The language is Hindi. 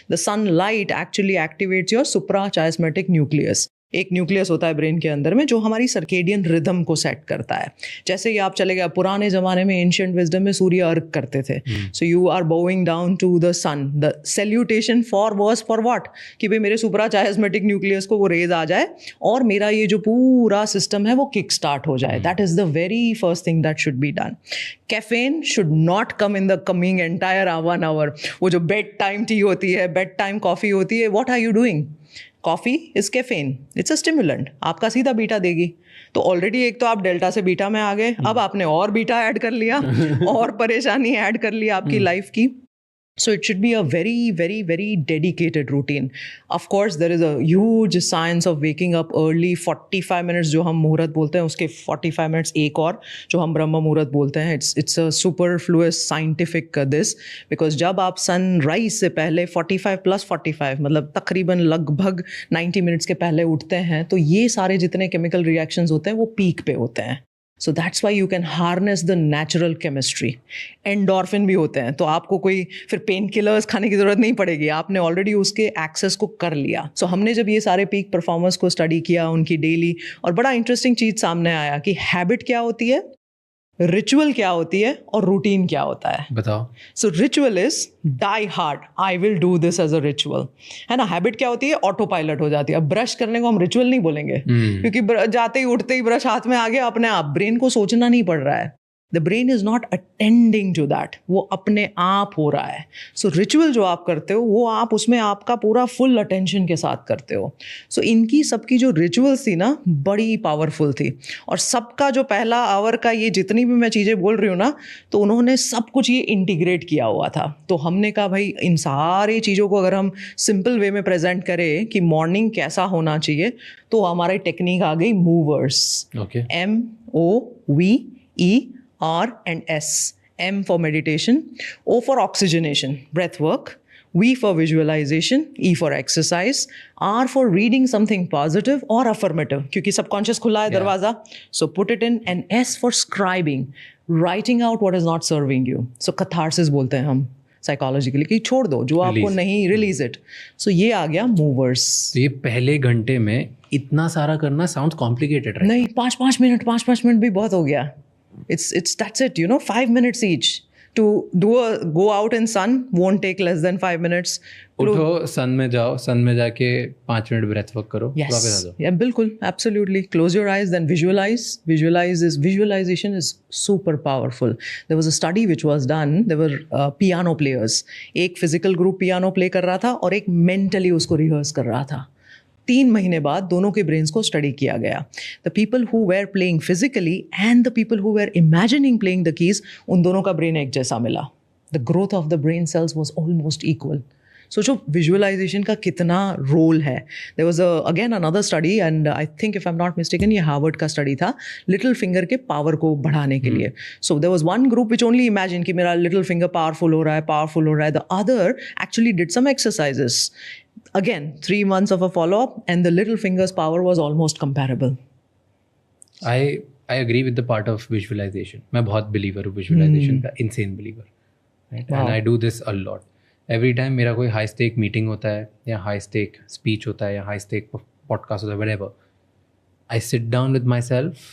The sunlight actually activates your suprachiasmatic nucleus. एक न्यूक्लियस होता है ब्रेन के अंदर में जो हमारी सर्केडियन रिदम को सेट करता है. जैसे ही आप चले गए पुराने ज़माने में एंशिएंट विजडम में सूर्य अर्घ करते थे. So you are bowing down to the sun. The salutation for what कि भाई मेरे सुप्राचायस्मेटिक न्यूक्लियस को वो रेज आ जाए और मेरा ये जो पूरा सिस्टम है वो किक स्टार्ट हो जाए. That is the very first thing that should be done. Caffeine should not come in the coming entire 1 hour. वो जो बेड टाइम टी होती है, बेड टाइम कॉफ़ी होती है, what are you doing? Coffee is caffeine, it's a stimulant, आपका सीधा बीटा देगी. तो ऑलरेडी एक तो आप डेल्टा से बीटा में आ गए, अब आपने और बीटा ऐड कर लिया और परेशानी ऐड कर ली आपकी लाइफ की. So it should be a very, very, very dedicated routine. Of course, there is a huge science of waking up early. 45 minutes जो हम मुहूर्त बोलते हैं उसके 45 minutes एक और जो हम ब्रह्म मुहूर्त बोलते हैं. It's a superfluous scientific this because जब आप sunrise से पहले 45 plus 45 मतलब तकरीबन लगभग 90 minutes के पहले उठते हैं तो ये सारे जितने chemical reactions होते हैं वो peak पे होते हैं. So that's why you can harness the natural chemistry. Endorphin भी होते हैं तो आपको कोई फिर पेन किलर्स खाने की ज़रूरत नहीं पड़ेगी, आपने ऑलरेडी उसके एक्सेस को कर लिया. सो हमने जब ये सारे पीक परफॉर्मर्स को स्टडी किया उनकी डेली, और बड़ा इंटरेस्टिंग चीज़ सामने आया कि हैबिट क्या होती है, रिचुअल क्या होती है और रूटीन क्या होता है. बताओ. So ritual is die hard, I will do this as a ritual, है ना. हैबिट क्या होती है, ऑटो पायलट हो जाती है. अब ब्रश करने को हम रिचुअल नहीं बोलेंगे क्योंकि जाते ही उठते ही ब्रश हाथ में आ गया, अपने आप ब्रेन को सोचना नहीं पड़ रहा है. The brain is not attending to that, वो अपने आप हो रहा है. सो रिचुअल जो आप करते हो वो आप उसमें आपका पूरा फुल अटेंशन के साथ करते हो. सो इनकी सबकी जो रिचुअल्स थी ना बड़ी पावरफुल थी, और सबका जो पहला आवर का ये जितनी भी मैं चीज़ें बोल रही हूँ ना तो उन्होंने सब कुछ ये इंटीग्रेट किया हुआ था. तो हमने कहा भाई इन सारी चीज़ों को अगर हम सिंपल वे में प्रेजेंट करें कि मॉर्निंग कैसा होना चाहिए तो हमारी टेक्निक आ गई movers. MOVE R and S. M for meditation, O for oxygenation, breath work, V for visualization, E for exercise, R for reading something positive or affirmative, क्योंकि subconscious खुला है दरवाजा, so put it in, and S for scribing, writing out what is not serving you. So catharsis बोलते हैं हम साइकोलॉजिकली कि छोड़ दो जो आपको नहीं, रिलीज इट. सो ये आ गया मूवर्स. ये पहले घंटे में इतना सारा करना साउंड कॉम्प्लिकेटेड है. नहीं, 5 मिनट भी बहुत हो गया. It's that's it, 5 minutes each. To go out in sun won't take less than 5 minutes. उठो, सन में जाओ, सन में जाके 5 मिनट ब्रेथ वर्क करो, वापस आ जाओ. Yeah, बिल्कुल, absolutely. Close your eyes, then visualize. Visualization is super powerful. There was a study which was done. There were piano players. एक physical group piano play कर रहा था और एक mentally उसको rehearse कर रहा था. 3 महीने बाद दोनों के ब्रेन्स को स्टडी किया गया. The people who were playing physically and the people who were imagining playing the keys, उन दोनों का ब्रेन एक जैसा मिला. The growth of the brain cells was almost equal. सोचो विजुअलाइजेशन का कितना रोल है. There was again another study, and I think if I am not mistaken ये हार्वर्ड का स्टडी था, लिटिल फिंगर के पावर को बढ़ाने के लिए. So there was one group which only imagine कि मेरा लिटिल फिंगर पावरफुल हो रहा है. The other actually did some exercises. Again, 3 months of a follow-up, and the little finger's power was almost comparable. I agree with the part of visualization. मैं बहुत believer हूँ visualization का, insane believer. Right? Wow. And I do this a lot. Every time मेरा कोई high stake meeting होता है या high stake speech होता है या high stake podcast होता है, whatever, I sit down with myself